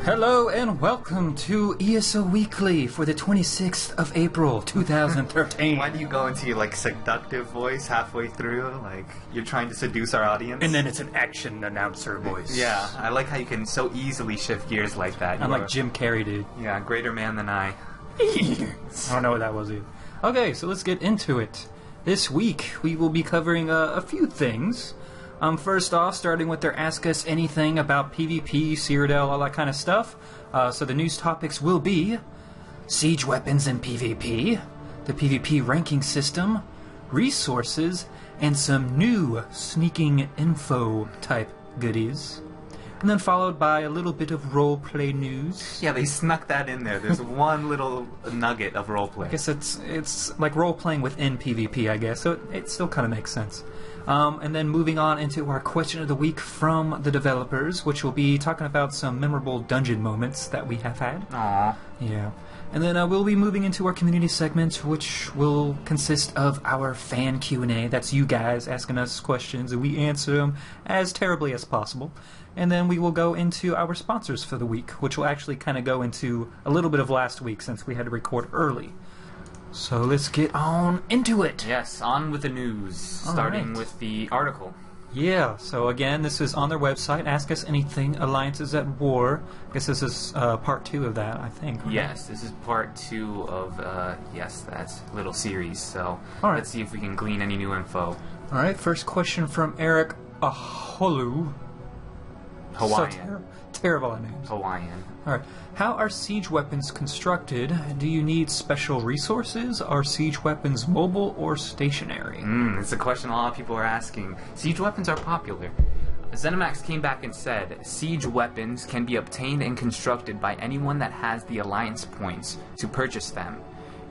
Hello and welcome to ESO Weekly for the 26th of April, 2013. Why do you go into your seductive voice halfway through? Like you're trying to seduce our audience? And then it's an action announcer voice. Yeah, I like how you can so easily shift gears like that. I'm like Jim Carrey, dude. Yeah, greater man than I. I don't know what that was either. Okay, so let's get into it. This week we will be covering a few things. First off, starting with their Ask Us Anything about PvP, Cyrodiil, all that kind of stuff. So the news topics will be siege weapons in PvP, the PvP ranking system, resources, and some new sneaking info type goodies. And then followed by a little bit of roleplay news. Yeah, they snuck that in there. There's one little nugget of roleplay. I guess it's like role-playing within PvP, I guess, so it still kind of makes sense. And then moving on into our question of the week from the developers, which will be talking about some memorable dungeon moments that we have had. Aww. Yeah. And then we'll be moving into our community segment, which will consist of our fan Q&A. That's you guys asking us questions, and we answer them as terribly as possible. And then we will go into our sponsors for the week, which will actually kind of go into a little bit of last week since we had to record early. So let's get on into it. Yes, on with the news, starting with the article. Yeah, so again, this is on their website, Ask Us Anything, Alliances at War. I guess this is part 2 of that, I think. Right? Yes, this is part 2 of, that little series, so let's see if we can glean any new info. Alright, first question from Eric Aholu. Hawaiian. So terrible names. Hawaiian. Alright, how are siege weapons constructed? Do you need special resources? Are siege weapons mobile or stationary? It's a question a lot of people are asking. Siege weapons are popular. ZeniMax came back and said, siege weapons can be obtained and constructed by anyone that has the alliance points to purchase them.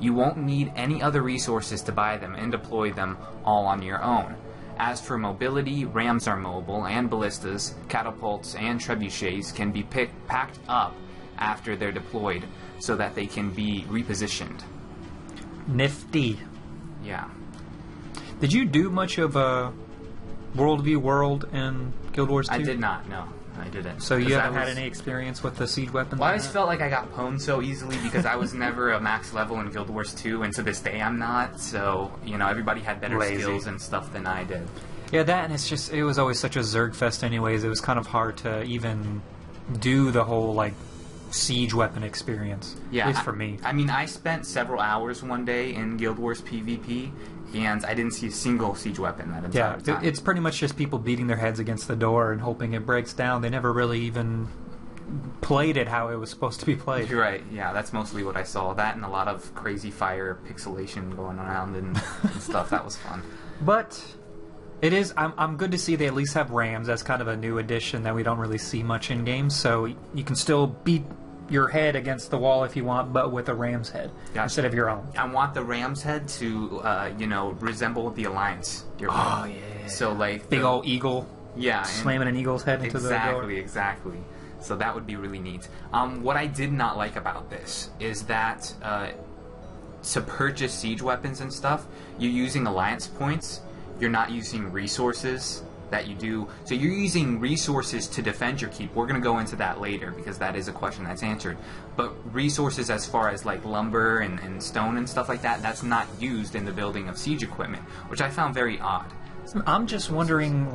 You won't need any other resources to buy them and deploy them all on your own. As for mobility, rams are mobile, and ballistas, catapults, and trebuchets can be packed up after they're deployed so that they can be repositioned. Nifty. Yeah. Did you do much of World v. World and Guild Wars 2? I did not, no. I didn't. So you haven't had any experience with the siege weapons? Well, I just felt like I got pwned so easily because I was never a max level in Guild Wars 2, and to this day I'm not, so, everybody had better skills and stuff than I did. Yeah, that, and it was always such a Zerg fest anyways, it was kind of hard to even do the whole, siege weapon experience. Yeah. At least for me. I mean, I spent several hours one day in Guild Wars PvP, and I didn't see a single siege weapon that entire time. It's pretty much just people beating their heads against the door and hoping it breaks down. They never really even played it how it was supposed to be played. You're right, yeah, that's mostly what I saw. That and a lot of crazy fire pixelation going around and stuff. That was fun. But it is, I'm good to see they at least have rams. That's kind of a new addition that we don't really see much in games, so you can still beat your head against the wall if you want, but with a ram's head instead of your own. I want the ram's head to, resemble the Alliance. Yeah. So, big old eagle. Yeah. Slamming an eagle's head into the door. Exactly. So that would be really neat. What I did not like about this is that to purchase siege weapons and stuff, you're using Alliance points. You're not using resources that you do. So you're using resources to defend your keep. We're going to go into that later because that is a question that's answered. But resources as far as lumber and stone and stuff like that, that's not used in the building of siege equipment, which I found very odd. I'm just wondering,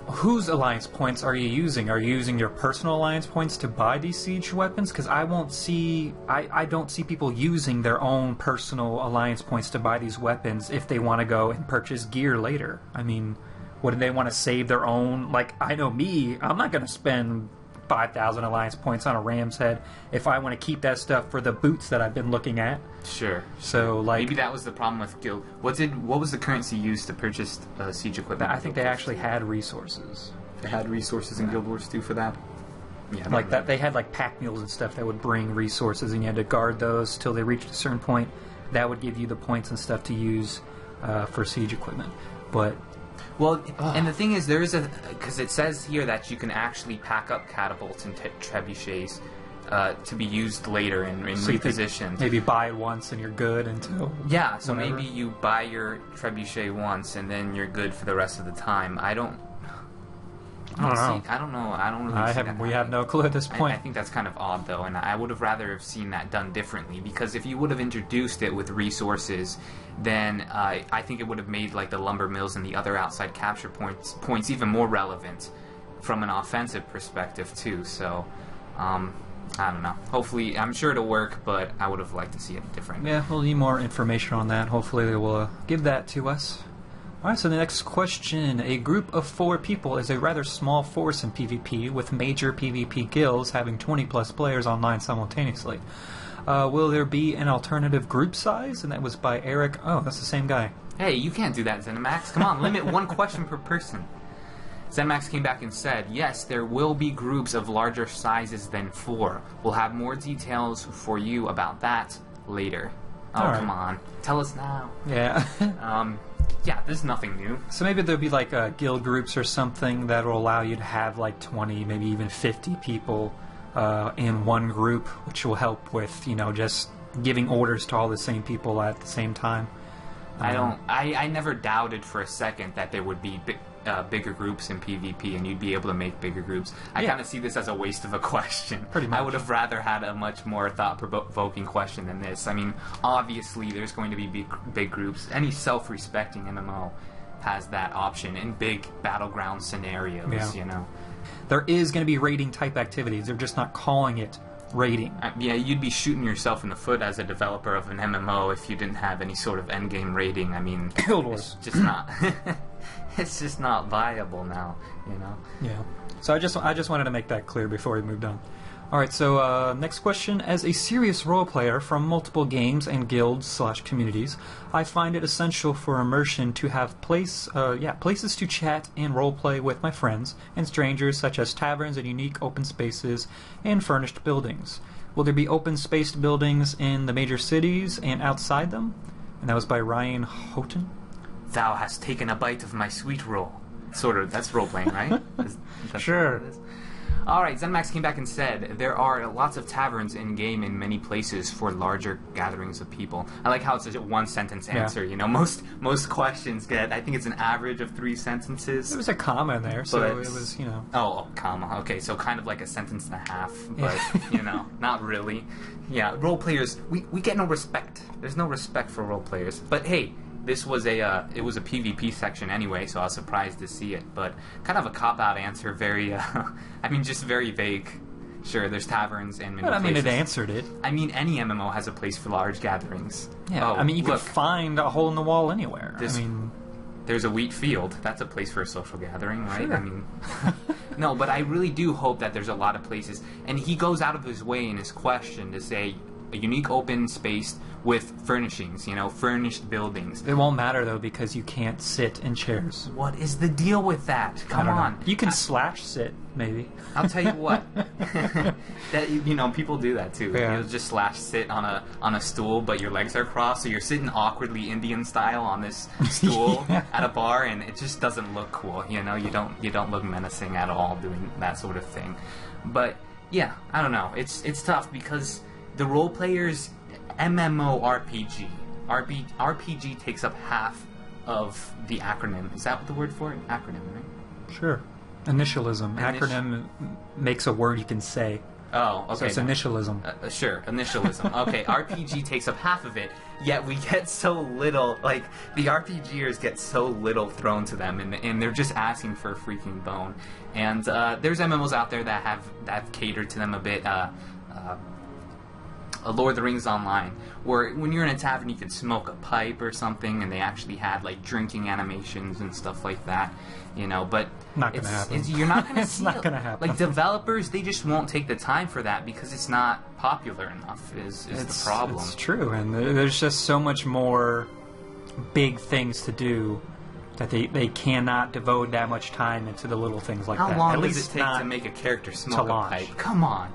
whose alliance points are you using? Are you using your personal alliance points to buy these siege weapons? Because I don't see people using their own personal alliance points to buy these weapons if they want to go and purchase gear later. I mean, wouldn't they want to save their own? I know me, I'm not going to spend 5,000 alliance points on a ram's head if I want to keep that stuff for the boots that I've been looking at. Sure. So, maybe that was the problem with Guild. What was the currency used to purchase siege equipment? I think they actually had resources. They had resources in Guild Wars 2 for that? Yeah. That they had pack mules and stuff that would bring resources, and you had to guard those till they reached a certain point. That would give you the points and stuff to use for siege equipment. But and the thing is, because it says here that you can actually pack up catapults and trebuchets to be used later and repositioned. Maybe buy it once and you're good until... Yeah, so whenever. Maybe you buy your trebuchet once and then you're good for the rest of the time. I don't know. I don't know. I don't really see that We have no clue at this point. I think that's kind of odd, though, and I would have rather have seen that done differently, because if you would have introduced it with resources, then I think it would have made like the lumber mills and the other outside capture points even more relevant from an offensive perspective too. So I don't know. Hopefully, I'm sure it'll work, but I would have liked to see it different. Yeah, we'll need more information on that. Hopefully they will give that to us. Alright, so the next question. A group of 4 people is a rather small force in PvP, with major PvP guilds having 20 plus players online simultaneously. Will there be an alternative group size? And that was by Eric. Oh, that's the same guy. Hey, you can't do that, ZeniMax. Come on, limit one question per person. ZeniMax came back and said, yes, there will be groups of larger sizes than 4. We'll have more details for you about that later. Oh, All right. Come on. Tell us now. Yeah. Yeah, there's nothing new. So maybe there'll be like guild groups or something that will allow you to have like 20, maybe even 50 people in one group, which will help with, just giving orders to all the same people at the same time. I never doubted for a second that there would be bigger groups in PvP and you'd be able to make bigger groups. I kind of see this as a waste of a question. Pretty much. I would have rather had a much more thought-provoking question than this. I mean, obviously there's going to be big groups. Any self-respecting MMO has that option in big battleground scenarios, There is going to be raiding type activities. They're just not calling it raiding. Yeah, you'd be shooting yourself in the foot as a developer of an MMO if you didn't have any sort of endgame raiding. I mean, Guild Wars. It's just not. It's just not viable now, Yeah. So I just wanted to make that clear before we moved on. All right. So next question: as a serious role player from multiple games and guilds/communities, I find it essential for immersion to have places to chat and roleplay with my friends and strangers, such as taverns and unique open spaces and furnished buildings. Will there be open-spaced buildings in the major cities and outside them? And that was by Ryan Houghton. Thou hast taken a bite of my sweet roll. Sort of. That's role-playing, right? That's Sure. what it is. Alright, ZeniMax came back and said, there are lots of taverns in-game in many places for larger gatherings of people. I like how it's a one-sentence answer, Most questions get, I think it's an average of 3 sentences. There was a comma in there, so But- it was, Oh, comma. Okay, so kind of like a sentence and a half, but, not really. Yeah, role players, we get no respect. There's no respect for role players. But hey, this was it was a PvP section anyway, so I was surprised to see it. But kind of a cop-out answer, very, just very vague. Sure, there's taverns and many But I mean, places. it answered it. I mean, any MMO has a place for large gatherings. Yeah, Oh, you look, could find a hole in the wall anywhere. This- I mean, there's a wheat field. That's a place for a social gathering, right? Sure. I mean, no, but I really do hope that there's a lot of places. And he goes out of his way in his question to say a unique open space with furnishings, furnished buildings. it won't matter though because you can't sit in chairs. What is the deal with that? Come on. You can slash sit, maybe. I'll tell you what. That people do that too. Yeah. You'll just slash sit on a stool, but your legs are crossed, so you're sitting awkwardly Indian style on this stool Yeah. at a bar, and it just doesn't look cool. You don't look menacing at all doing that sort of thing. But yeah, I don't know. It's tough because the role players MMORPG RPG takes up half of the acronym. Is that the word for it? Acronym, right? Sure. Initialism. Acronym makes a word you can say. Oh, okay. So it's initialism. Sure, initialism. Okay, RPG takes up half of it, yet we get so little, like, the RPGers get so little thrown to them, and they're just asking for a freaking bone. And there's MMOs out there that have catered to them a bit. Lord of the Rings Online, where when you're in a tavern you can smoke a pipe or something, and they actually had like drinking animations and stuff like that, but Not gonna happen. you're not gonna It's see not it. gonna happen. Like, developers, they just won't take the time for that because it's not popular enough is the problem. It's true, and there's just so much more big things to do that they cannot devote that much time into the little things like How that. long At does least it take not to make a character smoke a launch. pipe? Come on.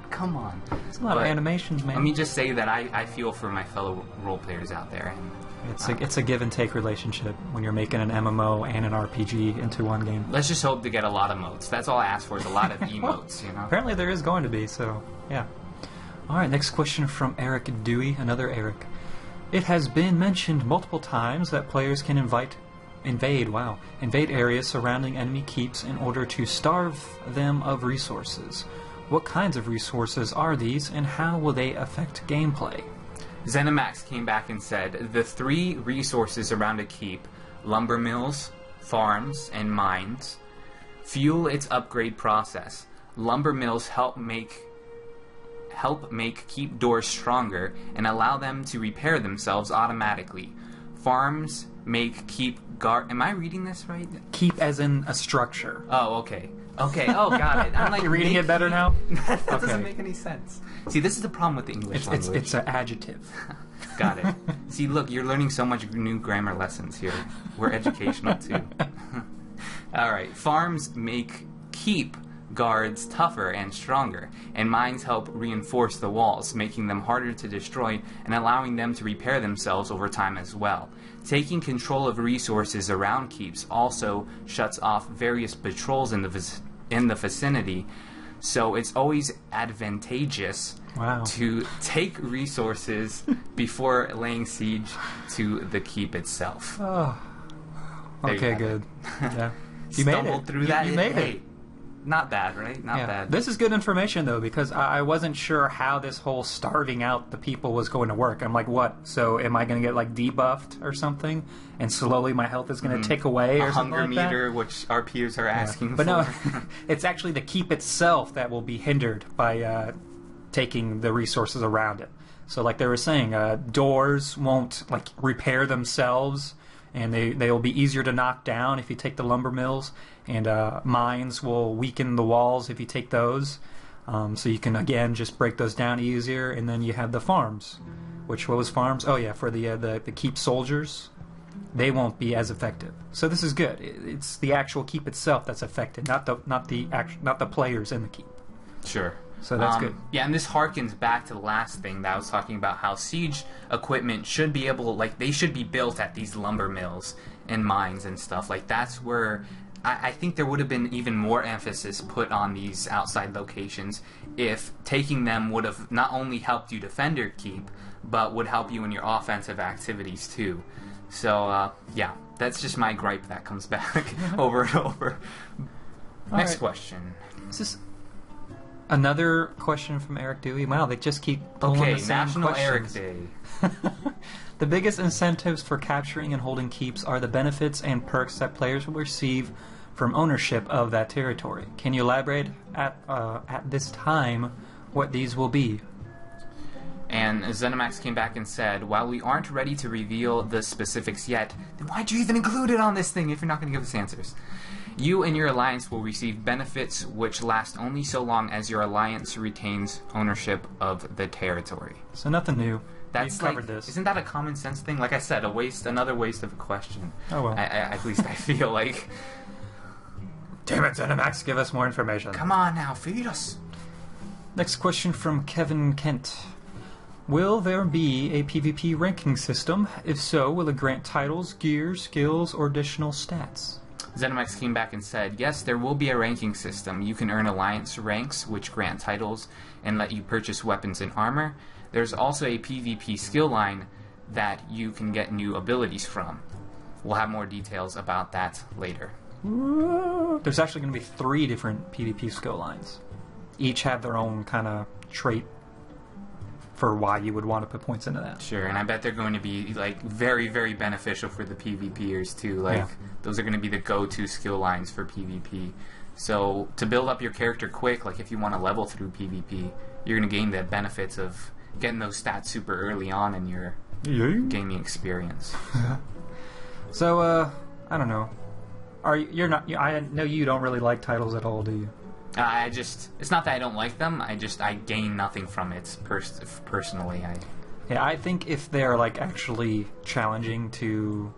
It's a lot of But animations, man. Let me just say that I feel for my fellow role players out there. And It's a give and take relationship when you're making an MMO and an RPG into one game. let's just hope to get a lot of emotes. That's all I ask for is a lot of emotes, Apparently there is going to be, so yeah. Alright, next question from Eric Dewey, another Eric. It has been mentioned multiple times that players can invite Invade areas surrounding enemy keeps in order to starve them of resources. What kinds of resources are these, and how will they affect gameplay? ZeniMax came back and said, the 3 resources around a keep, lumber mills, farms, and mines, fuel its upgrade process. Lumber mills help make keep doors stronger and allow them to repair themselves automatically. Farms make keep guard... Am I reading this right? Keep as in a structure. Oh, okay. Okay, oh, got it. I'm like, you're reading it better now? That Okay. doesn't make any sense. See, this is the problem with the English language. It's an adjective. Got it. See, look, you're learning so much new grammar lessons here. We're educational, too. Alright, farms make keep guards tougher and stronger, and mines help reinforce the walls, making them harder to destroy and allowing them to repair themselves over time as well. Taking control of resources around keeps also shuts off various patrols in the vicinity, so it's always advantageous to take resources before laying siege to the keep itself. Oh. Okay, good. Yeah. You made Stumbled it. through that. You made it. Not bad, right? Not bad. This is good information, though, because I wasn't sure how this whole starving out the people was going to work. I'm like, what? So am I going to get, like, debuffed or something? And slowly my health is going to tick away or something like that? A hunger meter, which our peers are asking for. But no, it's actually the keep itself that will be hindered by taking the resources around it. So like they were saying, doors won't, like, repair themselves, and they will be easier to knock down if you take the lumber mills. And mines will weaken the walls if you take those. So you can, again, just break those down easier. And then you have the farms. What was farms? Oh, yeah, for the keep soldiers. They won't be as effective. So this is good. It's the actual keep itself that's affected, not the players in the keep. Sure. So that's good. Yeah, and this harkens back to the last thing that I was talking about, how siege equipment should be able, like, they should be built at these lumber mills and mines and stuff. Like, that's where... I think there would have been even more emphasis put on these outside locations if taking them would have not only helped you defend your keep, but would help you in your offensive activities too. So, yeah, that's just my gripe that comes back over and over. Next question. Is this another question from Eric Dewey? Wow, they just keep pulling the same National questions. Eric Day. The biggest incentives for capturing and holding keeps are the benefits and perks that players will receive from ownership of that territory. Can you elaborate at this time what these will be? And ZeniMax came back and said, while we aren't ready to reveal the specifics yet, then why'd you even include it on this thing if you're not going to give us answers? You and your alliance will receive benefits which last only so long as your alliance retains ownership of the territory. So nothing new. That's We've covered like, this. Isn't that a common sense thing? Like I said, another waste of a question. Oh well. At least I feel like. Damn it, ZeniMax, give us more information. Come on now, feed us. Next question from Kevin Kent. Will there be a PvP ranking system? If so, will it grant titles, gear, skills, or additional stats? ZeniMax came back and said, yes, there will be a ranking system. You can earn alliance ranks, which grant titles and let you purchase weapons and armor. There's also a PvP skill line that you can get new abilities from. We'll have more details about that later. There's actually going to be 3 different PvP skill lines. Each have their own kind of trait for why you would want to put points into that. Sure, and I bet they're going to be like very, very beneficial for the PvPers too. Like those are going to be the go-to skill lines for PvP. So to build up your character quick, like if you want to level through PvP, you're going to gain the benefits of getting those stats super early on in your gaming experience. So, I don't know. You're not? I know you don't really like titles at all, do you? It's not that I don't like them. I gain nothing from it personally. Yeah, I think if they're like actually challenging to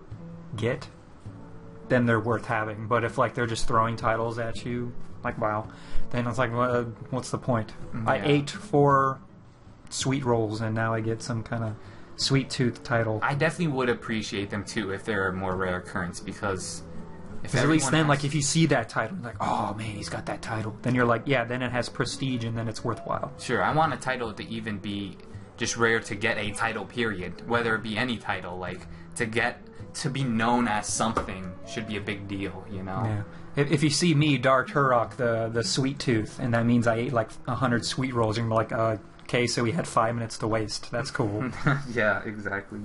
get, then they're worth having. But if like they're just throwing titles at you, like WoW, then it's like, what's the point? Yeah. I ate 4 sweet rolls and now I get some kind of sweet tooth title. I definitely would appreciate them too if they're a more rare occurrence, because at least then, like, if you see that title, you're like, oh man, he's got that title. Then you're like, yeah, then it has prestige and then it's worthwhile. Sure, I want a title to even be just rare to get a title, period. Whether it be any title, like, to get to be known as something should be a big deal, you know? Yeah. If you see me, Dark Turok, the sweet tooth, and that means I ate like 100 sweet rolls, and you're like, okay, so we had 5 minutes to waste. That's cool. Yeah, exactly.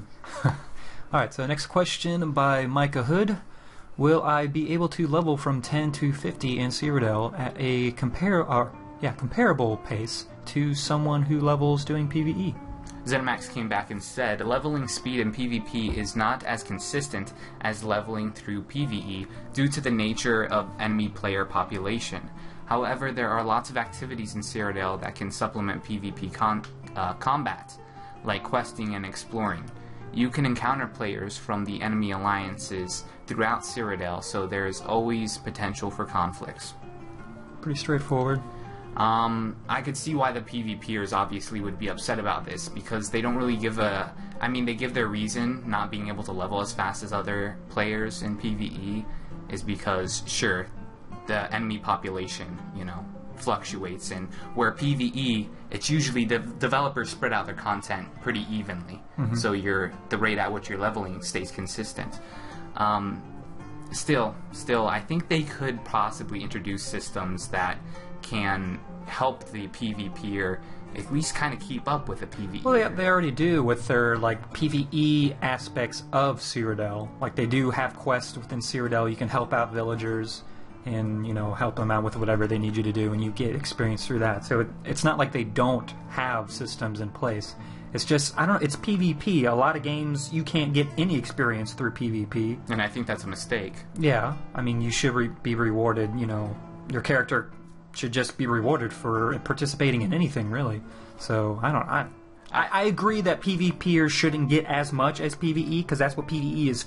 Alright, so next question by Micah Hood. Will I be able to level from 10 to 50 in Cyrodiil at a comparable pace to someone who levels doing PvE? ZeniMax came back and said, leveling speed in PvP is not as consistent as leveling through PvE due to the nature of enemy player population. However, there are lots of activities in Cyrodiil that can supplement PvP combat, like questing and exploring. You can encounter players from the enemy alliances throughout Cyrodiil, so there's always potential for conflicts. Pretty straightforward. I could see why the PvPers obviously would be upset about this, because they don't really give they give their reason not being able to level as fast as other players in PvE is because, sure, the enemy population, fluctuates, and where PvE, it's usually developers spread out their content pretty evenly, so the rate at which you're leveling stays consistent. Still, I think they could possibly introduce systems that can help the PvPer at least kind of keep up with the PvE. Well, they already do with their PvE aspects of Cyrodiil. Like, they do have quests within Cyrodiil. You can help out villagers and help them out with whatever they need you to do, and you get experience through that. So it's not like they don't have systems in place. It's just, it's PvP. A lot of games you can't get any experience through PvP. And I think that's a mistake. Yeah, you should be rewarded. Your character should just be rewarded for participating in anything, really. So I agree that PvPers shouldn't get as much as PvE, because that's what PvE is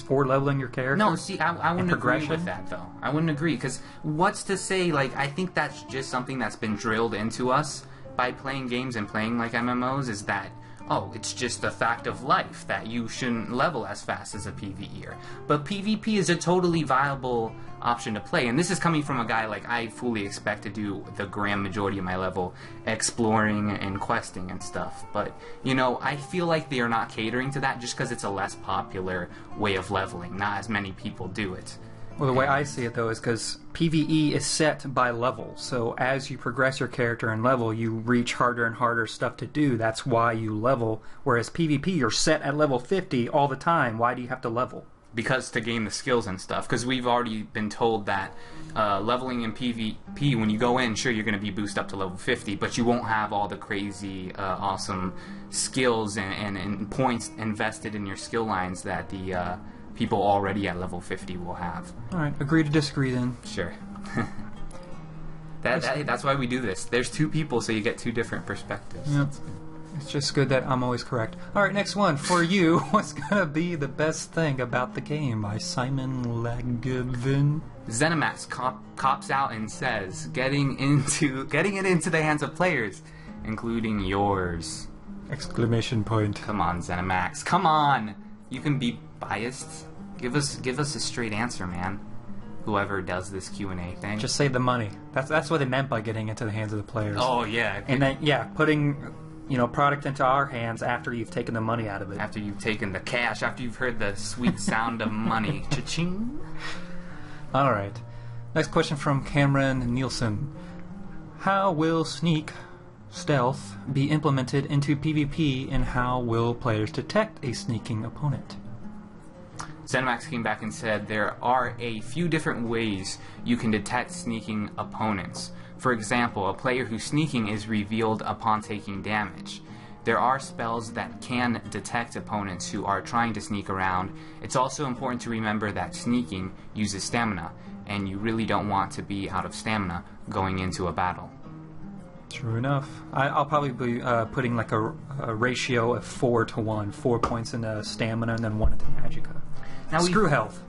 for leveling your character. No, see, I wouldn't agree with that, though. I wouldn't agree, because what's to say, I think that's just something that's been drilled into us by playing games and playing MMOs, is that, it's just a fact of life that you shouldn't level as fast as a PvEer. But PvP is a totally viable option to play, and this is coming from a guy I fully expect to do the grand majority of my level exploring and questing and stuff. But, I feel like they are not catering to that just because it's a less popular way of leveling. Not as many people do it. Well, the way I see it, though, is because PvE is set by level. So as you progress your character and level, you reach harder and harder stuff to do. That's why you level. Whereas PvP, you're set at level 50 all the time. Why do you have to level? Because to gain the skills and stuff. Because we've already been told that leveling in PvP, when you go in, sure, you're going to be boosted up to level 50, but you won't have all the crazy, awesome skills and points invested in your skill lines that the people already at level 50 will have. Alright, agree to disagree then. Sure. That's why we do this. There's two people, so you get two different perspectives. Yep. It's just good that I'm always correct. Alright, next one. For you, what's gonna be the best thing about the game? By Simon Lagavin. ZeniMax cops out and says, getting it into the hands of players, including yours. Exclamation point. Come on, ZeniMax. Come on! You can be biased. Give us a straight answer, man. Whoever does this Q&A thing. Just say the money. That's what they meant by getting into the hands of the players. Oh, yeah. And then, putting product into our hands after you've taken the money out of it. After you've taken the cash, after you've heard the sweet sound of money. Cha-ching. Alright. Next question from Cameron Nielsen. How will stealth be implemented into PvP, and how will players detect a sneaking opponent? ZeniMax came back and said there are a few different ways you can detect sneaking opponents. For example, a player who's sneaking is revealed upon taking damage. There are spells that can detect opponents who are trying to sneak around. It's also important to remember that sneaking uses stamina, and you really don't want to be out of stamina going into a battle. True enough. I'll probably be putting a ratio of 4 to 1. 4 points into stamina and then 1 into magicka. Now screw health.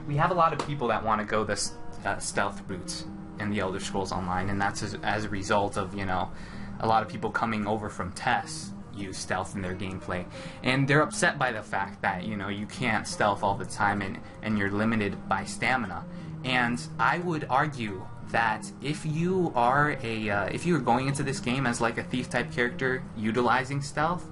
We have a lot of people that want to go this stealth route in the Elder Scrolls Online, and that's as a result of, a lot of people coming over from TES use stealth in their gameplay. And they're upset by the fact that, you can't stealth all the time and you're limited by stamina. And I would argue that if you are going into this game as a thief type character utilizing stealth,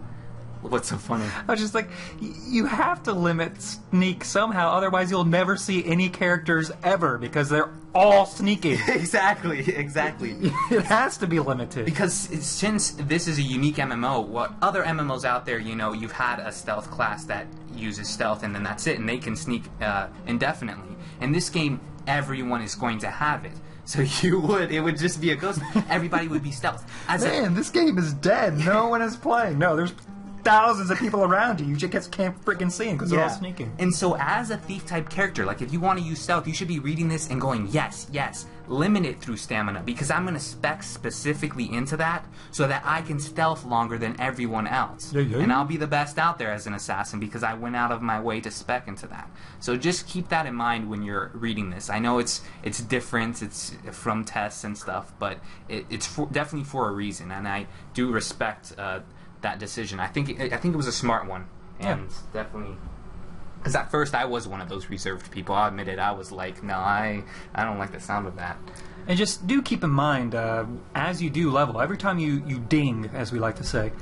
What's so funny? I was just like, you have to limit sneak somehow, otherwise you'll never see any characters ever because they're all sneaking. Exactly. It has to be limited. Because since this is a unique MMO, what other MMOs out there, you've had a stealth class that uses stealth and then that's it, and they can sneak indefinitely. In this game, everyone is going to have it. So it would just be a ghost. Everybody would be stealth. This game is dead. No one is playing. No, there's thousands of people around you. You just can't freaking see them because they're all sneaking. And so as a thief-type character, like if you want to use stealth, you should be reading this and going, yes, limit it through stamina, because I'm going to spec specifically into that so that I can stealth longer than everyone else. And I'll be the best out there as an assassin because I went out of my way to spec into that. So just keep that in mind when you're reading this. I know it's different, it's from tests and stuff, but it's definitely for a reason, and I do respect that decision. I think it was a smart one, and definitely, because at first I was one of those reserved people. I'll admit it. I was like, no, I don't like the sound of that. And just do keep in mind, as you do level, every time you ding, as we like to say,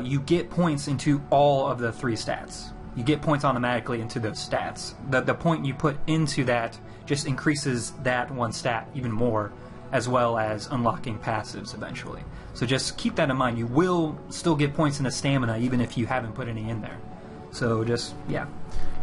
you get points into all of the 3 stats. You get points automatically into those stats. The point you put into that just increases that one stat even more, as well as unlocking passives eventually. So just keep that in mind. You will still get points in the stamina even if you haven't put any in there. So just, yeah.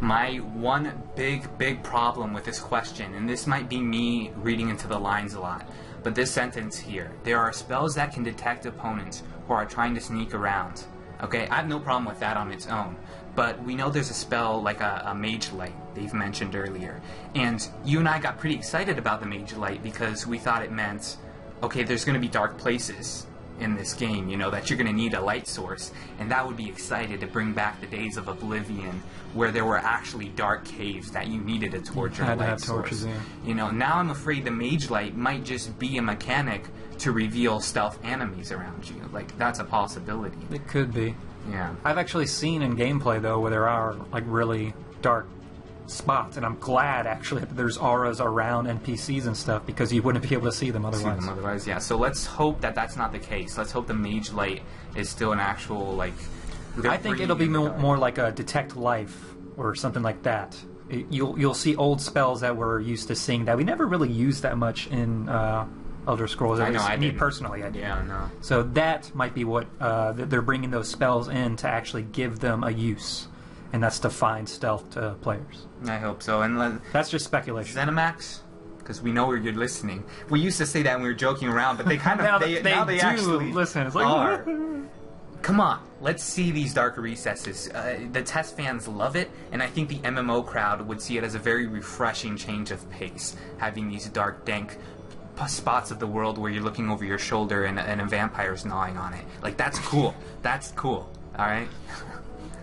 My one big problem with this question, and this might be me reading into the lines a lot, but this sentence here: there are spells that can detect opponents who are trying to sneak around. Okay, I have no problem with that on its own, but we know there's a spell like a Mage Light they've mentioned earlier, and you and I got pretty excited about the Mage Light because we thought it meant, okay, there's going to be dark places in this game, that you're going to need a light source, and that would be excited to bring back the days of Oblivion where there were actually dark caves that you needed a torch or a light source. Now I'm afraid the Mage Light might just be a mechanic to reveal stealth enemies around you. Like, that's a possibility. It could be. Yeah. I've actually seen in gameplay, though, where there are, like, really dark spots, and I'm glad, actually, that there's auras around NPCs and stuff, because you wouldn't be able to see them otherwise. Yeah. So let's hope that that's not the case. Let's hope the Mage Light is still an actual, like... I think it'll be more like a Detect Life or something like that. You'll see old spells that we're used to seeing that we never really used that much in Elder Scrolls. Me personally, I did. Yeah, no. So that might be what they're bringing those spells in to actually give them a use, and that's to find stealth players. I hope so. And that's just speculation. ZeniMax, because we know you're listening. We used to say that when we were joking around, but they kind of now they actually listen. It's like, are. Come on, let's see these darker recesses. The test fans love it, and I think the MMO crowd would see it as a very refreshing change of pace, having these dark, dank spots of the world where you're looking over your shoulder and a vampire's gnawing on it. Like, that's cool. That's cool. All right?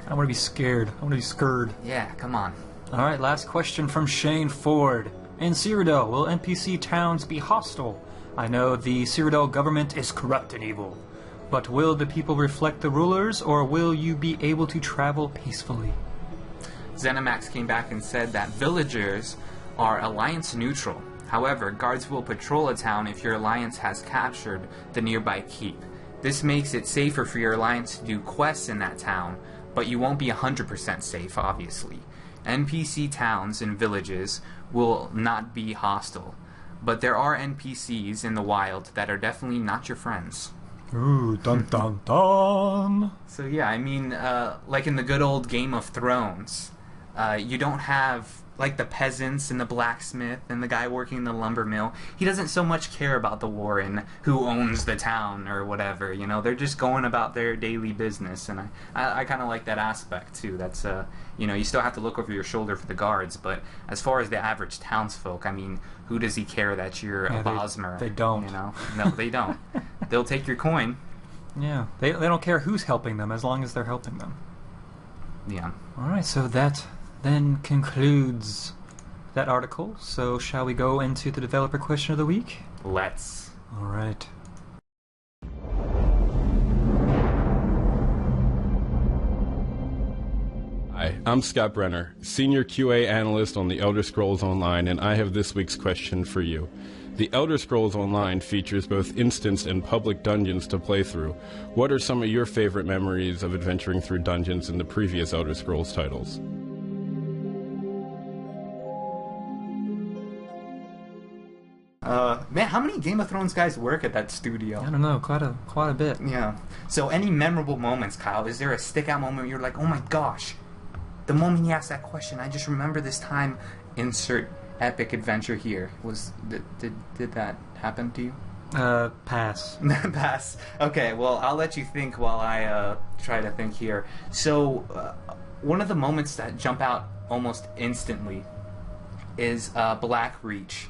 I want to be scared. I want to be scared. Yeah, come on. All right, last question from Shane Ford. In Cyrodiil, will NPC towns be hostile? I know the Cyrodiil government is corrupt and evil, but will the people reflect the rulers, or will you be able to travel peacefully? ZeniMax came back and said that villagers are alliance neutral. However, guards will patrol a town if your alliance has captured the nearby keep. This makes it safer for your alliance to do quests in that town, but you won't be 100% safe, obviously. NPC towns and villages will not be hostile, but there are NPCs in the wild that are definitely not your friends. Ooh, dun dun dun! So yeah, I mean, like in the good old Game of Thrones, you don't have like the peasants and the blacksmith and the guy working in the lumber mill. He doesn't so much care about the war and who owns the town or whatever, they're just going about their daily business, and I kind of like that aspect too. That's you still have to look over your shoulder for the guards, but as far as the average townsfolk, I mean, who does he care that you're a Bosmer? They don't. No, they don't. They'll take your coin. Yeah, they don't care who's helping them as long as they're helping them. Yeah. Alright, so that then concludes that article. So shall we go into the developer question of the week? Let's. Alright. Hi, I'm Scott Brenner, Senior QA Analyst on the Elder Scrolls Online, and I have this week's question for you. The Elder Scrolls Online features both instance and public dungeons to play through. What are some of your favorite memories of adventuring through dungeons in the previous Elder Scrolls titles? Man, how many Game of Thrones guys work at that studio? I don't know, quite a bit. Yeah. So, any memorable moments, Kyle? Is there a stick-out moment where you're like, oh my gosh, the moment you asked that question, I just remember this time, insert epic adventure here. Did that happen to you? Pass. Pass. Okay, well, I'll let you think while I try to think here. So, one of the moments that jump out almost instantly is Blackreach.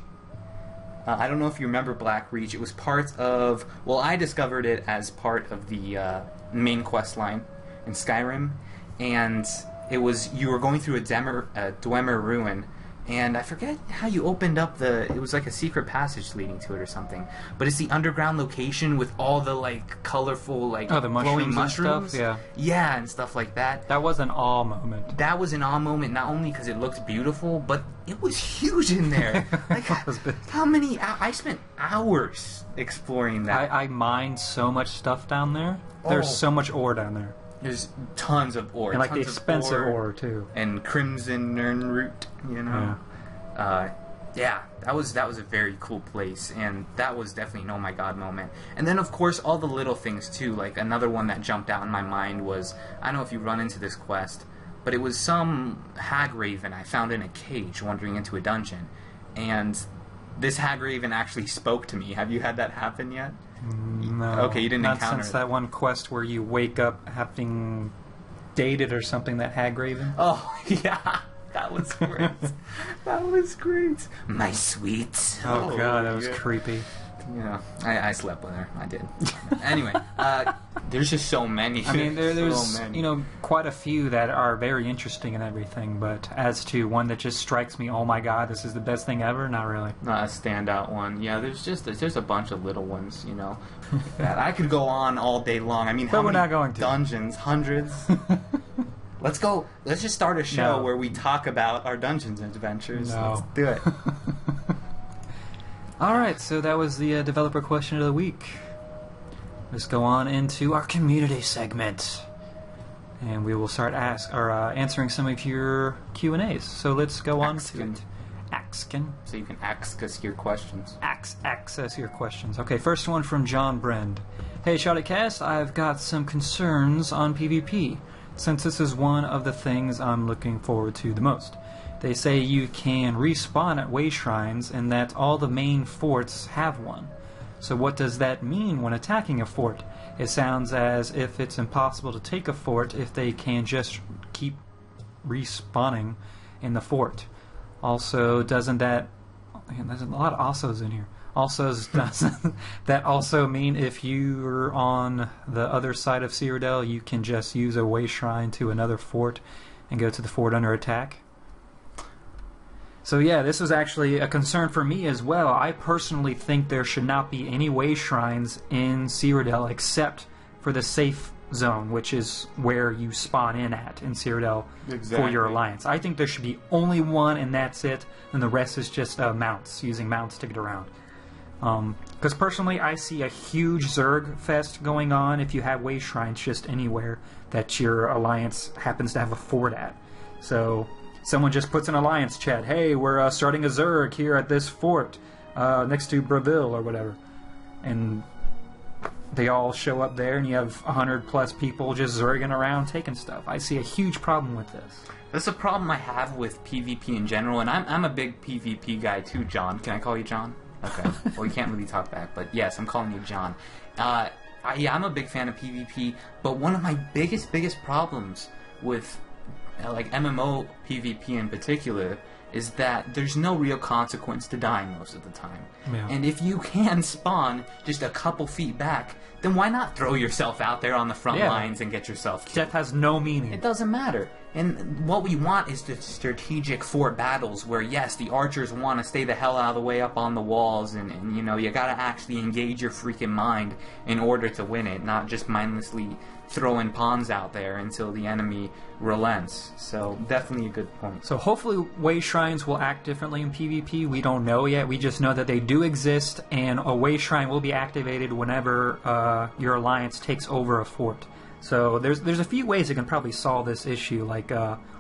I don't know if you remember Blackreach. It was part of... Well, I discovered it as part of the main quest line in Skyrim. And it was... You were going through a Dwemer ruin. And I forget how you opened up the... It was like a secret passage leading to it or something. But it's the underground location with all the, like, colorful, like, the glowing mushrooms and stuff, yeah. Yeah, and stuff like that. That was an awe moment. That was an awe moment, not only because it looked beautiful, but it was huge in there. Like, how many... I spent hours exploring that. I mined so much stuff down there. There's so much ore down there. There's tons of ore. And, like, tons the expensive of ore, too. And Crimson Nirnroot, you know? Yeah, that was a very cool place, and that was definitely an oh my god moment. And then, of course, all the little things, too. Like, another one that jumped out in my mind was, I don't know if you run into this quest, but it was some hag raven I found in a cage wandering into a dungeon. And this hag raven actually spoke to me. Have you had that happen yet? No. Okay, you didn't encounter Not since that one quest where you wake up having dated or something, that hag raven. Oh, yeah. That was great. That was great. My sweet. Oh god, that was creepy. Yeah, I slept with her. I did. Anyway, there's just so many. I mean, there's so many. you know, quite a few that are very interesting and everything, but as to one that just strikes me, oh my god, this is the best thing ever, not really. Not a standout one. Yeah, there's a bunch of little ones, you know. That I could go on all day long. I mean, but how we're many not going to. Dungeons? Hundreds? Let's go. Let's just start a show where we talk about our Dungeons adventures. No. Let's do it. Alright, so that was the developer question of the week. Let's go on into our community segment. And we will start answering some of your Q&As. So let's go on to it. Axkin. So you can ask us your questions. Access your questions. Okay, first one from John Brend. Hey, Shottycast, I've got some concerns on PvP, since this is one of the things I'm looking forward to the most. They say you can respawn at way shrines and that all the main forts have one. So what does that mean when attacking a fort? It sounds as if it's impossible to take a fort if they can just keep respawning in the fort. Also, doesn't that... Man, there's a lot of alsos in here. Also, doesn't that also mean if you're on the other side of Cyrodiil, you can just use a way shrine to another fort and go to the fort under attack? So yeah, this was actually a concern for me as well. I personally think there should not be any way shrines in Cyrodiil except for the safe zone, which is where you spawn in at in Cyrodiil for your alliance. I think there should be only one and that's it, and the rest is just mounts, using mounts to get around. Because personally, I see a huge Zerg fest going on if you have way shrines just anywhere that your alliance happens to have a fort at. So someone just puts an alliance chat, hey, we're starting a Zerg here at this fort next to Breville or whatever. And they all show up there and you have 100 plus people just Zerging around taking stuff. I see a huge problem with this. That's a problem I have with PvP in general, and I'm a big PvP guy too, John. Can I call you John? Okay. Well, you can't really talk back, but yes, I'm calling you John. I'm a big fan of PvP, but one of my biggest problems with like MMO PvP in particular is that there's no real consequence to dying most of the time. Yeah. And if you can spawn just a couple feet back, then why not throw yourself out there on the front lines and get yourself killed? Death has no meaning. It doesn't matter. And what we want is the strategic fort battles where, yes, the archers want to stay the hell out of the way up on the walls, and you know, you gotta actually engage your freaking mind in order to win it, not just mindlessly throwing pawns out there until the enemy relents. So, definitely a good point. So hopefully way shrines will act differently in PvP. We don't know yet. We just know that they do exist, and a way shrine will be activated whenever your alliance takes over a fort. So there's a few ways you can probably solve this issue. Like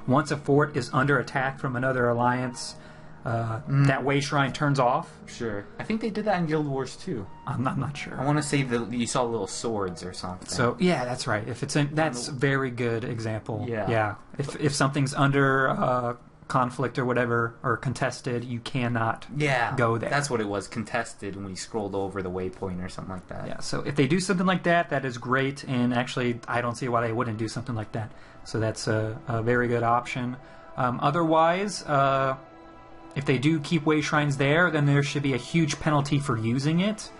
once a fort is under attack from another alliance, that way shrine turns off. Sure. I think they did that in Guild Wars too. I'm not sure. I want to say that you saw little swords or something. So yeah, that's right. If it's that's a very good example. Yeah. If something's under conflict or whatever, or contested, you cannot go there. That's what it was, contested, when we scrolled over the waypoint or something like that. Yeah, so if they do something like that, that is great, and actually I don't see why they wouldn't do something like that. So that's a very good option. Otherwise, if they do keep way shrines there, then there should be a huge penalty for using it.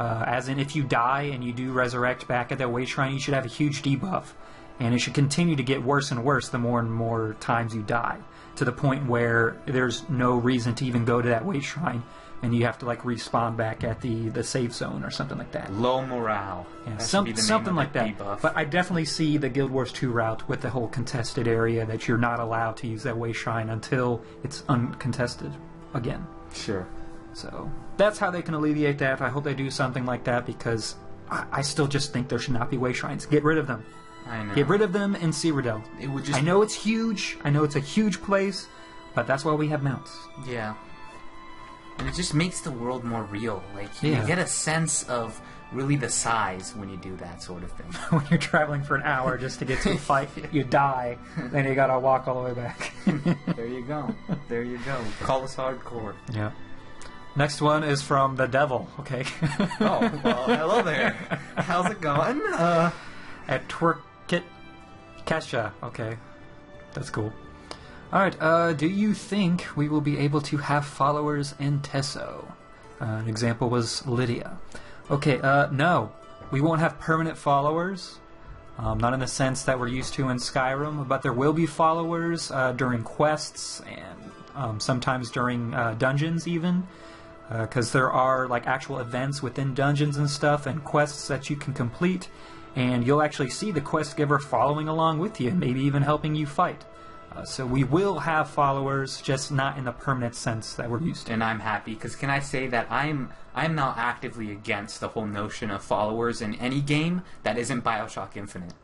As in, if you die and you do resurrect back at that way shrine, you should have a huge debuff. And it should continue to get worse and worse the more and more times you die, to the point where there's no reason to even go to that way shrine, and you have to like respawn back at the save zone or something like that. Low morale. Yeah, something like that. Debuff. But I definitely see the Guild Wars 2 route with the whole contested area, that you're not allowed to use that way shrine until it's uncontested again. Sure. So that's how they can alleviate that. I hope they do something like that, because I still just think there should not be way shrines. Get rid of them. I know. Get rid of them in Cyrodiil. It would just... I know it's huge. I know it's a huge place, but that's why we have mounts. Yeah. And it just makes the world more real. Like, you get a sense of really the size when you do that sort of thing. When you're traveling for an hour just to get to a fight, you die, then you gotta walk all the way back. There you go. There you go. Call us hardcore. Yeah. Next one is from the devil, okay? Oh, well, hello there. How's it going? At Twerkit Kesha, okay. That's cool. Alright, do you think we will be able to have followers in Tesso? An example was Lydia. Okay, no. We won't have permanent followers. Not in the sense that we're used to in Skyrim, but there will be followers during quests, and sometimes during dungeons even. Because there are like actual events within dungeons and stuff, and quests that you can complete, and you'll actually see the quest giver following along with you, maybe even helping you fight. So we will have followers, just not in the permanent sense that we're used to. And I'm happy, because can I say that I'm not actively against the whole notion of followers in any game that isn't BioShock Infinite.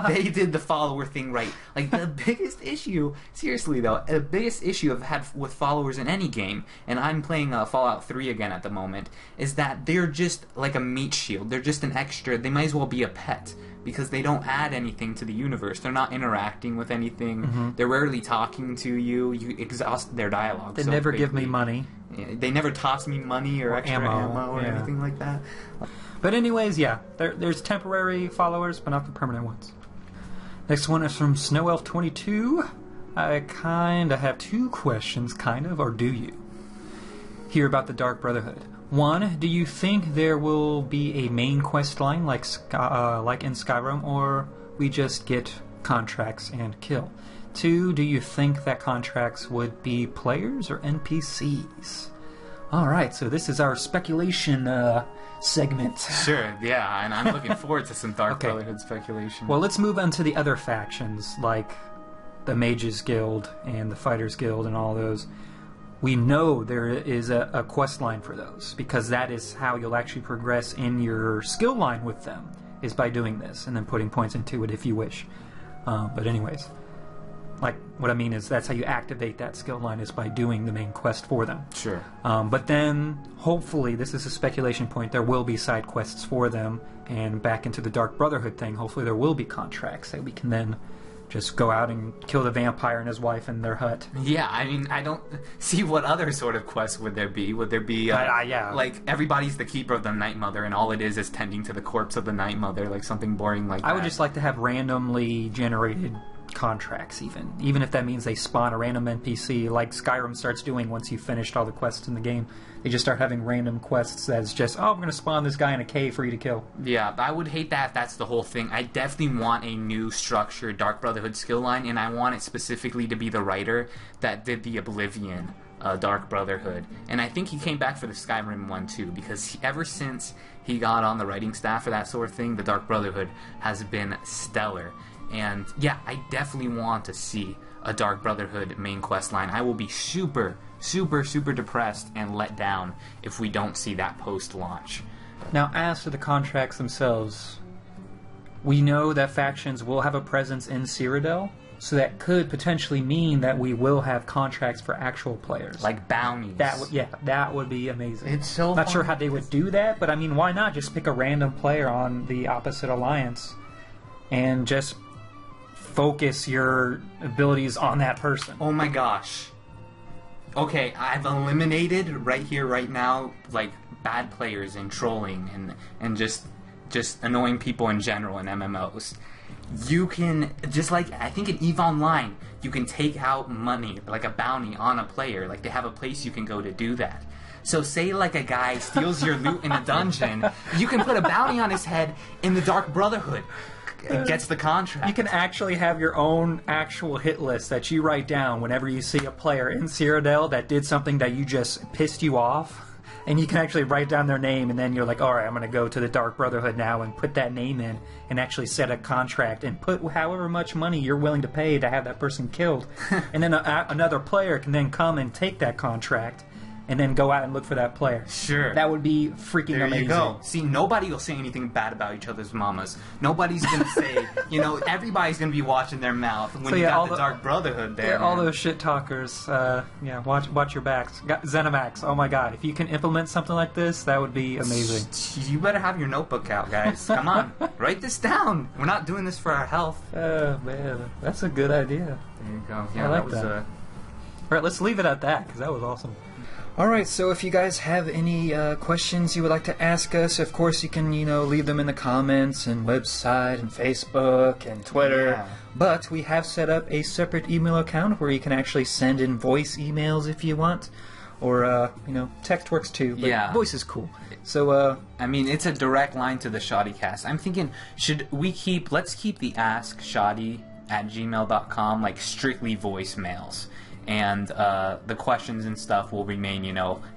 They did the follower thing right. Like, the biggest issue, seriously though, the biggest issue I've had with followers in any game, and I'm playing Fallout 3 again at the moment, is that they're just like a meat shield. They're just an extra. They might as well be a pet, because they don't add anything to the universe. They're not interacting with anything. Mm-hmm. They're rarely talking to you. You exhaust their dialogue. They never give me money. They never toss me money or extra ammo or anything like that. But anyways, yeah, there's temporary followers, but not the permanent ones. Next one is from SnowElf22. I kind of have two questions, or do you? Here about the Dark Brotherhood. One, do you think there will be a main quest line like in Skyrim, or we just get contracts and kill? Two, do you think that contracts would be players or NPCs? Alright, so this is our speculation segment. Sure, yeah, and I'm looking forward to some Dark Brotherhood speculation. Well, let's move on to the other factions, like the Mages Guild and the Fighters Guild and all those. We know there is a quest line for those, because that is how you'll actually progress in your skill line with them, is by doing this, and then putting points into it if you wish. But anyways, like, what I mean is that's how you activate that skill line, is by doing the main quest for them. Sure. But then, hopefully, this is a speculation point, there will be side quests for them, and back into the Dark Brotherhood thing, hopefully there will be contracts that we can then just go out and kill the vampire and his wife in their hut. Yeah, I mean, I don't see what other sort of quest would there be. Would there be, like, everybody's the keeper of the Night Mother, and all it is tending to the corpse of the Night Mother, like something boring like that? I would just like to have randomly generated contracts, even if that means they spawn a random NPC like Skyrim starts doing once you've finished all the quests in the game. They just start having random quests that's just, oh, I'm going to spawn this guy in a cave for you to kill. Yeah, I would hate that if that's the whole thing. I definitely want a new structured Dark Brotherhood skill line, and I want it specifically to be the writer that did the Oblivion Dark Brotherhood. And I think he came back for the Skyrim one too, because ever since he got on the writing staff for that sort of thing, the Dark Brotherhood has been stellar. And yeah, I definitely want to see a Dark Brotherhood main quest line. I will be super depressed and let down if we don't see that post-launch. Now, as to the contracts themselves, we know that factions will have a presence in Cyrodiil, so that could potentially mean that we will have contracts for actual players. Like bounties. That would be amazing. It's so Not fun. sure how they would do that, but I mean, why not just pick a random player on the opposite alliance and just focus your abilities on that person? Oh my gosh. Okay, I've eliminated right here, right now, like, bad players and trolling and just annoying people in general in MMOs. You can, just like, I think in EVE Online, you can take out money, like a bounty on a player. Like, they have a place you can go to do that. So say, like, a guy steals your loot in a dungeon, you can put a bounty on his head in the Dark Brotherhood. It gets the contract. You can actually have your own actual hit list that you write down whenever you see a player in Cyrodiil that did something that you just pissed you off. And you can actually write down their name, and then you're like, all right, I'm going to go to the Dark Brotherhood now and put that name in and actually set a contract and put however much money you're willing to pay to have that person killed. And then another player can then come and take that contract and then go out and look for that player. Sure. That would be freaking amazing. There you go. See, nobody will say anything bad about each other's mamas. Nobody's going to say, everybody's going to be watching their mouth when you got the Dark Brotherhood there. Yeah, all those shit talkers, watch your backs. ZeniMax, oh my god, if you can implement something like this, that would be amazing. You better have your notebook out, guys. Come on, write this down. We're not doing this for our health. Oh, man, that's a good idea. There you go. Yeah, I like that was that. Alright, let's leave it at that, because that was awesome. Alright, so if you guys have any questions you would like to ask us, of course you can, leave them in the comments and website and Facebook and Twitter. Yeah. But we have set up a separate email account where you can actually send in voice emails if you want. Or, text works too, but voice is cool. So, I mean, it's a direct line to the Shoddycast. I'm thinking, let's keep the AskShoddy@gmail.com, like, strictly voicemails. And the questions and stuff will remain,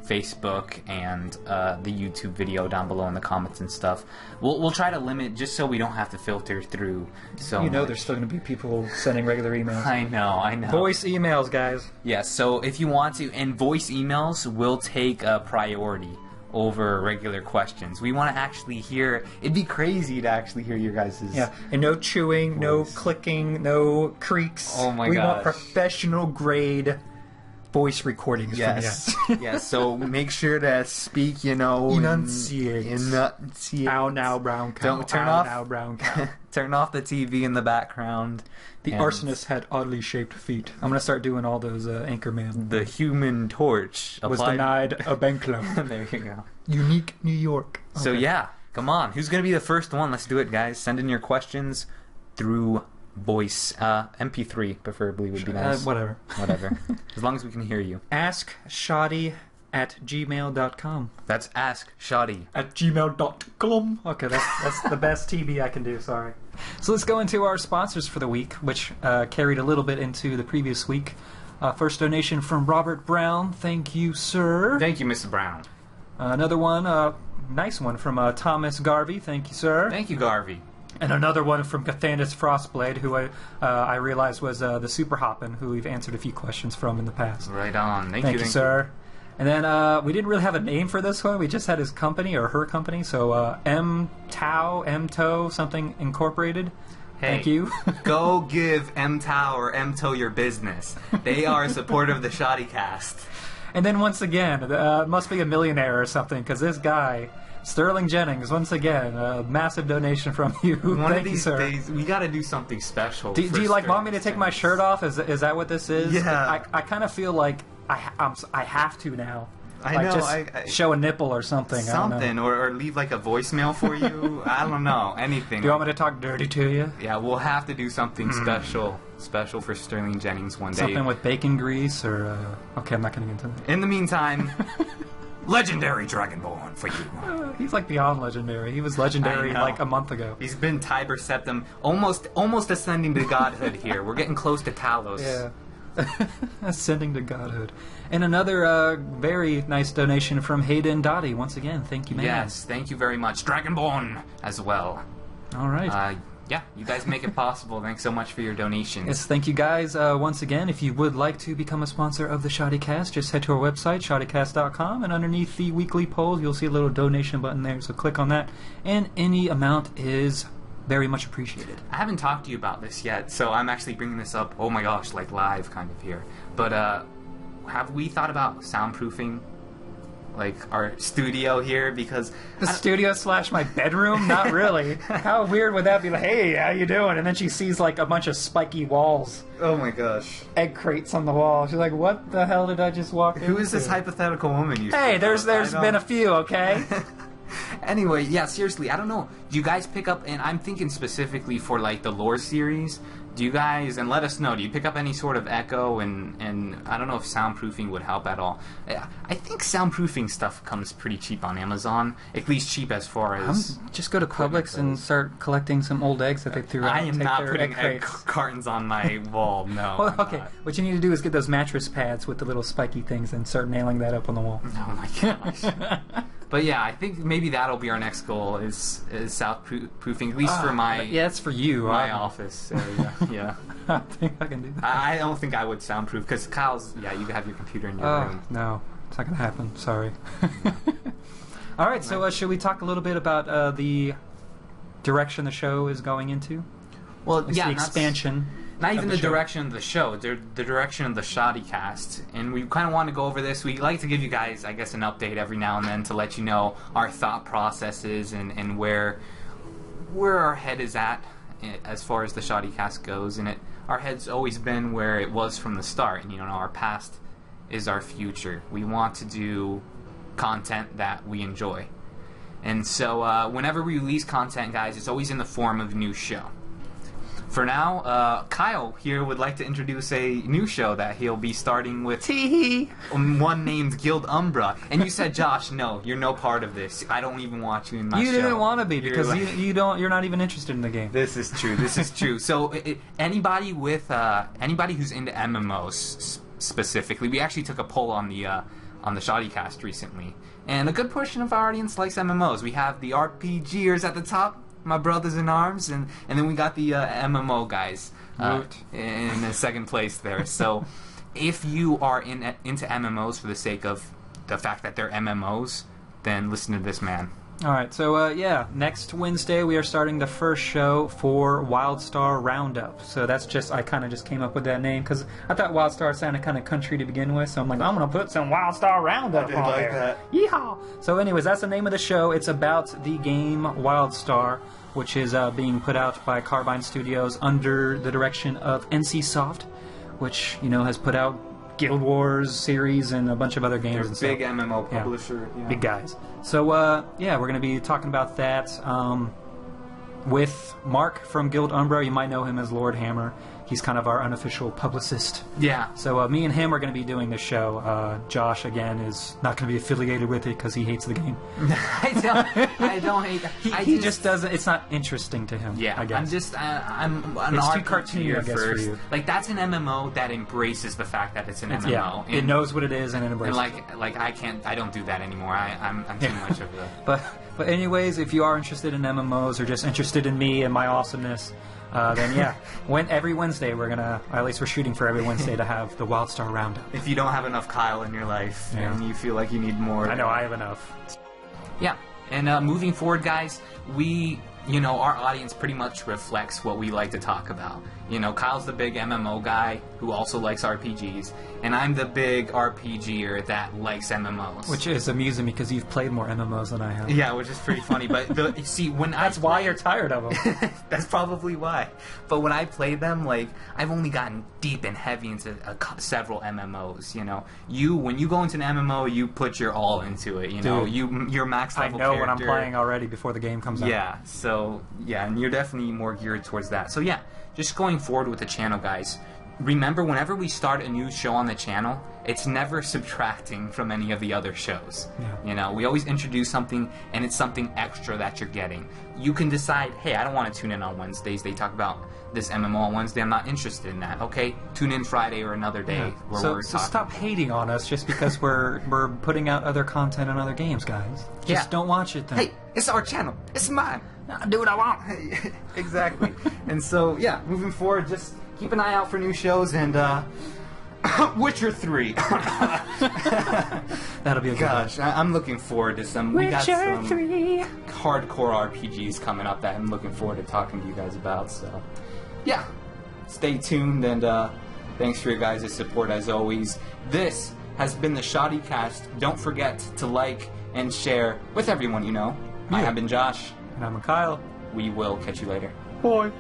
Facebook and the YouTube video down below in the comments and stuff. We'll try to limit just so we don't have to filter through so much. There's still going to be people sending regular emails. I know. Voice emails, guys. Yeah, so if you want to, and voice emails will take priority over regular questions. We want to actually hear, it'd be crazy to actually hear your guys' and no chewing, no clicking, no creaks. Oh my We gosh. want professional grade voice recordings from you. Yes, so make sure to speak, Enunciate. Ow now, brown cow. Don't turn Ow off. now, brown cow. Turn off the TV in the background. The arsonist had oddly shaped feet. I'm going to start doing all those Anchorman. The Human Torch Was denied a bank loan. There you go. Unique New York. Okay. So yeah, come on. Who's going to be the first one? Let's do it, guys. Send in your questions through voice. MP3 preferably would be nice. Whatever. As long as we can hear you. AskShoddy@gmail.com. That's @gmail.com. Okay, that's the best TB I can do, sorry. So let's go into our sponsors for the week, which carried a little bit into the previous week. First donation from Robert Brown. Thank you, sir. Thank you, Mr. Brown. Another one, nice one from Thomas Garvey. Thank you, sir. Thank you, Garvey. And another one from Cathanis Frostblade, who I realized was the Super Hoppin', who we've answered a few questions from in the past. Right on. Thank you, sir. And then we didn't really have a name for this one. We just had his company or her company. So MTO something Incorporated. Hey, thank you. Go give MTOW or MTO your business. They are a supporter of the Shoddycast. And then once again, must be a millionaire or something, because this guy, Sterling Jennings, once again, a massive donation from you. One Thank of these you, sir. days, we got to do something special. Do you want me to take my shirt off? Is that what this is? Yeah. I kind of feel like I have to now. I like know. Just show a nipple or something. Something, or leave like a voicemail for you. I don't know. Anything. Do you want me to talk dirty to you? Yeah, we'll have to do something special for Sterling Jennings one day. Something with bacon grease or... okay, I'm not going to get into that. In the meantime, legendary Dragonborn for you. He's like beyond legendary. He was legendary like a month ago. He's been Tiber Septim, almost ascending to godhood here. We're getting close to Talos. Yeah. Ascending to godhood. And another very nice donation from Hayden Dottie. Once again, thank you, man. Yes, thank you very much. Dragonborn as well. All right. Yeah, you guys make it possible. Thanks so much for your donations. Yes, thank you guys. Once again, if you would like to become a sponsor of the Shoddycast, just head to our website, shoddycast.com, and underneath the weekly polls, you'll see a little donation button there, so click on that, and any amount is very much appreciated. I haven't talked to you about this yet, so I'm actually bringing this up, oh my gosh, like live kind of here. But have we thought about soundproofing like our studio here? Because the studio / my bedroom? Not really. How weird would that be? Like, hey, how you doing? And then she sees like a bunch of spiky walls. Oh my gosh. Egg crates on the wall. She's like, what the hell did I just walk into? Who is this hypothetical woman you Hey, there's been a few, okay? Anyway, yeah, seriously, I don't know. Do you guys pick up, and I'm thinking specifically for like the lore series, do you guys, and let us know, do you pick up any sort of echo, and I don't know if soundproofing would help at all. I think soundproofing stuff comes pretty cheap on Amazon, at least cheap as far as... just go to Publix and start collecting some old eggs that they threw out. I am not putting egg cartons on my wall, no. Well, okay, what you need to do is get those mattress pads with the little spiky things and start nailing that up on the wall. Oh my gosh. But yeah, I think maybe that'll be our next goal is soundproofing, at least for my... Yeah, it's for you. My office area, yeah. I think I can do that. I don't think I would soundproof, because Kyle's... Yeah, you have your computer in your room. No, it's not going to happen. Sorry. All right, so should we talk a little bit about the direction the show is going into? Well, yeah, the expansion. Not even the direction of the show, the direction of the Shoddycast. And we kind of want to go over this. We like to give you guys, I guess, an update every now and then to let you know our thought processes and where our head is at as far as the Shoddycast goes. And our head's always been where it was from the start. And, our past is our future. We want to do content that we enjoy. And so whenever we release content, guys, it's always in the form of a new show. For now, Kyle here would like to introduce a new show that he'll be starting with one named Guild Umbra. And you said, Josh, no, you're no part of this. I don't even want you in my show. You didn't want to be because you're not even interested in the game. This is true. This is true. So anybody who's into MMOs specifically, we actually took a poll on the Shoddycast recently, and a good portion of our audience likes MMOs. We have the RPGers at the top, my brothers in arms, and then we got the MMO guys in the second place there. So if you are into MMOs for the sake of the fact that they're MMOs, then listen to this man. Alright, so next Wednesday we are starting the first show for Wildstar Roundup. So that's I kind of just came up with that name because I thought Wildstar sounded kind of country to begin with, so I'm like, I'm going to put some Wildstar Roundup on like there. That. Yeehaw! So anyways, that's the name of the show. It's about the game Wildstar, which is being put out by Carbine Studios under the direction of NCSoft, which, has put out Guild Wars series and a bunch of other games. They're a big MMO publisher. Yeah. Big guys. So, we're going to be talking about that with Mark from Guild Umbra. You might know him as Lord Hammer. He's kind of our unofficial publicist. Yeah. So me and him are going to be doing this show. Josh, again, is not going to be affiliated with it because he hates the game. I don't hate that. He just doesn't. It's not interesting to him. Yeah, I guess. I'm an it's too RPG cartoony, I guess, first. for you. Like, that's an MMO that embraces the fact that it's an MMO. Yeah, and, it knows what it is and it embraces it. And I don't do that anymore. I'm too much of a... But anyways, if you are interested in MMOs or just interested in me and my awesomeness, then yeah, every Wednesday we're shooting for every Wednesday to have the Wildstar Roundup. If you don't have enough Kyle in your life and you feel like you need more... I know, I have enough. Yeah, and moving forward, guys, we you know, our audience pretty much reflects what we like to talk about. You know, Kyle's the big MMO guy who also likes RPGs, and I'm the big RPGer that likes MMOs. Which is amusing because you've played more MMOs than I have. Yeah, which is pretty funny. But see, when That's why you're tired of them. That's probably why. But when I play them, like, I've only gotten deep and heavy into several MMOs. You know, when you go into an MMO, you put your all into it. You know, you're max level. I know character. what I'm playing already before the game comes out. Yeah. So yeah, and you're definitely more geared towards that. So yeah, just going forward with the channel, guys. Remember, whenever we start a new show on the channel, it's never subtracting from any of the other shows. Yeah. You know, we always introduce something, and it's something extra that you're getting. You can decide, hey, I don't want to tune in on Wednesdays. They talk about this MMO on Wednesday. I'm not interested in that. Okay, tune in Friday or another day where we're so talking. stop hating on us just because we're putting out other content on other games, guys. Just don't watch it then. Hey, it's our channel. It's mine. I'll do what I want. Exactly. And so, yeah, moving forward, just keep an eye out for new shows, and Witcher 3. That'll be a good Gosh, I'm looking forward to some. We got Witcher some 3. hardcore RPGs coming up that I'm looking forward to talking to you guys about. So, yeah, stay tuned, and thanks for your guys' support as always. This has been the Shoddy Cast. Don't forget to like and share with everyone you know. I have been Josh. And I'm Kyle. We will catch you later. Bye.